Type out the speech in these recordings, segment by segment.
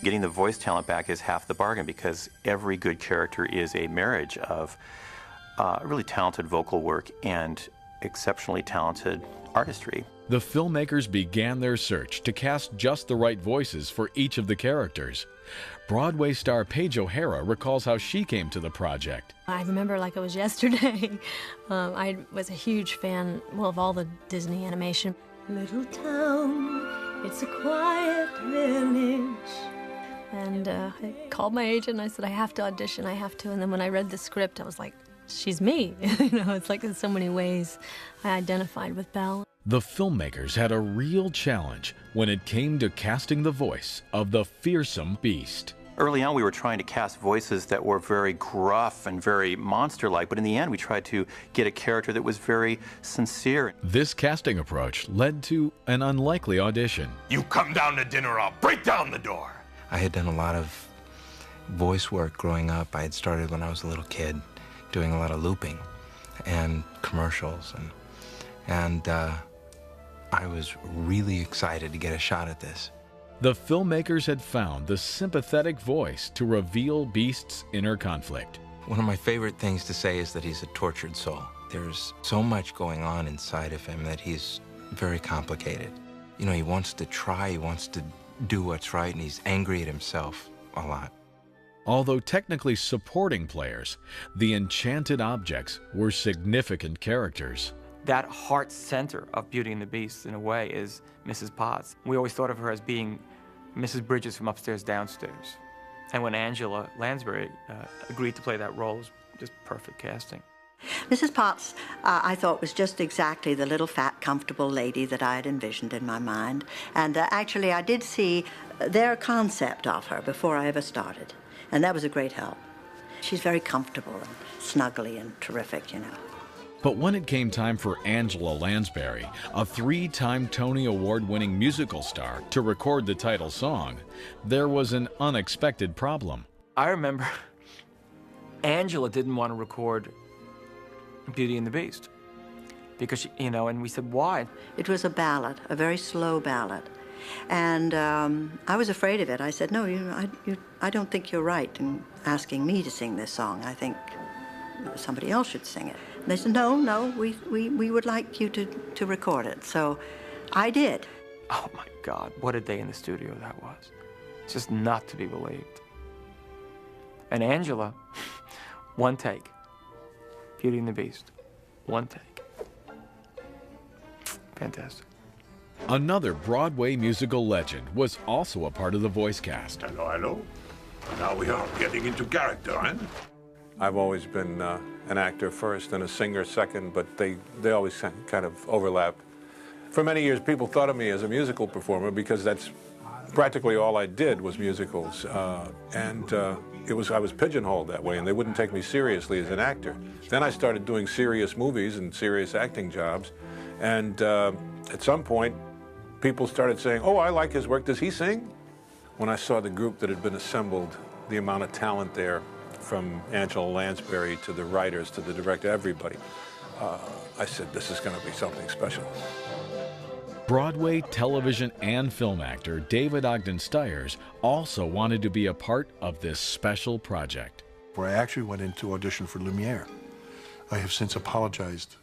getting the voice talent back is half the bargain, because every good character is a marriage of really talented vocal work and exceptionally talented artistry. The filmmakers began their search to cast just the right voices for each of the characters. Broadway star Paige O'Hara recalls how she came to the project. I remember like it was yesterday. I was a huge fan, well, of all the Disney animation. Little town, it's a quiet village. And I called my agent and I said, I have to audition, I have to. And then when I read the script, I was like, she's me. You know, it's like in so many ways I identified with Belle. The filmmakers had a real challenge when it came to casting the voice of the fearsome beast. Early on, we were trying to cast voices that were very gruff and very monster-like, but in the end, we tried to get a character that was very sincere. This casting approach led to an unlikely audition. You come down to dinner, I'll break down the door. I had done a lot of voice work growing up. I had started when I was a little kid, doing a lot of looping and commercials, and I was really excited to get a shot at this. The filmmakers had found the sympathetic voice to reveal Beast's inner conflict. One of my favorite things to say is that he's a tortured soul. There's so much going on inside of him that he's very complicated. You know, he wants to try, he wants to do what's right, and he's angry at himself a lot. Although technically supporting players, the enchanted objects were significant characters. That heart center of Beauty and the Beast, in a way, is Mrs. Potts. We always thought of her as being Mrs. Bridges from Upstairs Downstairs. And when Angela Lansbury agreed to play that role, it was just perfect casting. Mrs. Potts, I thought, was just exactly the little fat, comfortable lady that I had envisioned in my mind. And actually, I did see their concept of her before I ever started. And that was a great help. She's very comfortable and snuggly and terrific, you know. But when it came time for Angela Lansbury, a 3-time Tony Award-winning musical star, to record the title song, there was an unexpected problem. I remember Angela didn't want to record Beauty and the Beast because, you know, and we said, why? It was a ballad, a very slow ballad. And I was afraid of it. I said, no, I don't think you're right in asking me to sing this song. I think somebody else should sing it. And they said, no, we would like you to record it. So I did. Oh my God, what a day in the studio that was. It's just not to be believed. And Angela, one take. Beauty and the Beast, one take. Fantastic. Another Broadway musical legend was also a part of the voice cast. Hello. Now we are getting into character, eh? I've always been an actor first and a singer second, but they always kind of overlapped. For many years, people thought of me as a musical performer because that's practically all I did was musicals. I was pigeonholed that way, and they wouldn't take me seriously as an actor. Then I started doing serious movies and serious acting jobs, and at some point, people started saying, oh, I like his work, does he sing? When I saw the group that had been assembled, the amount of talent there, from Angela Lansbury to the writers to the director, everybody, I said, this is going to be something special. Broadway, television, and film actor David Ogden Stiers also wanted to be a part of this special project. Where I actually went in to audition for Lumiere. I have since apologized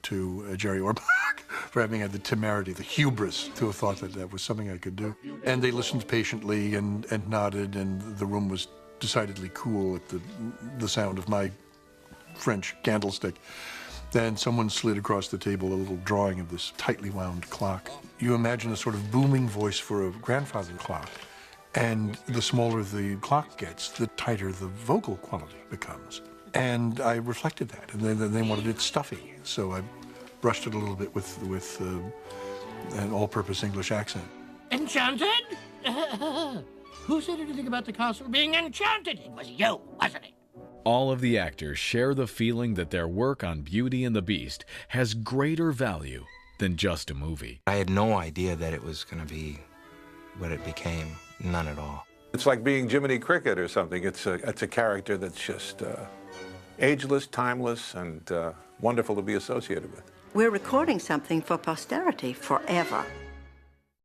to Jerry Orbach for having had the temerity, the hubris, to have thought that that was something I could do. And they listened patiently and nodded, and the room was decidedly cool at the sound of my French candlestick. Then someone slid across the table a little drawing of this tightly wound clock. You imagine a sort of booming voice for a grandfather clock. And the smaller the clock gets, the tighter the vocal quality becomes. And I reflected that, and then they wanted it stuffy. So I brushed it a little bit with an all-purpose English accent. Enchanted? Who said anything about the castle being enchanted? It was you, wasn't it? All of the actors share the feeling that their work on Beauty and the Beast has greater value than just a movie. I had no idea that it was going to be what it became. None at all. It's like being Jiminy Cricket or something. It's a character that's just ageless, timeless, and wonderful to be associated with. We're recording something for posterity forever.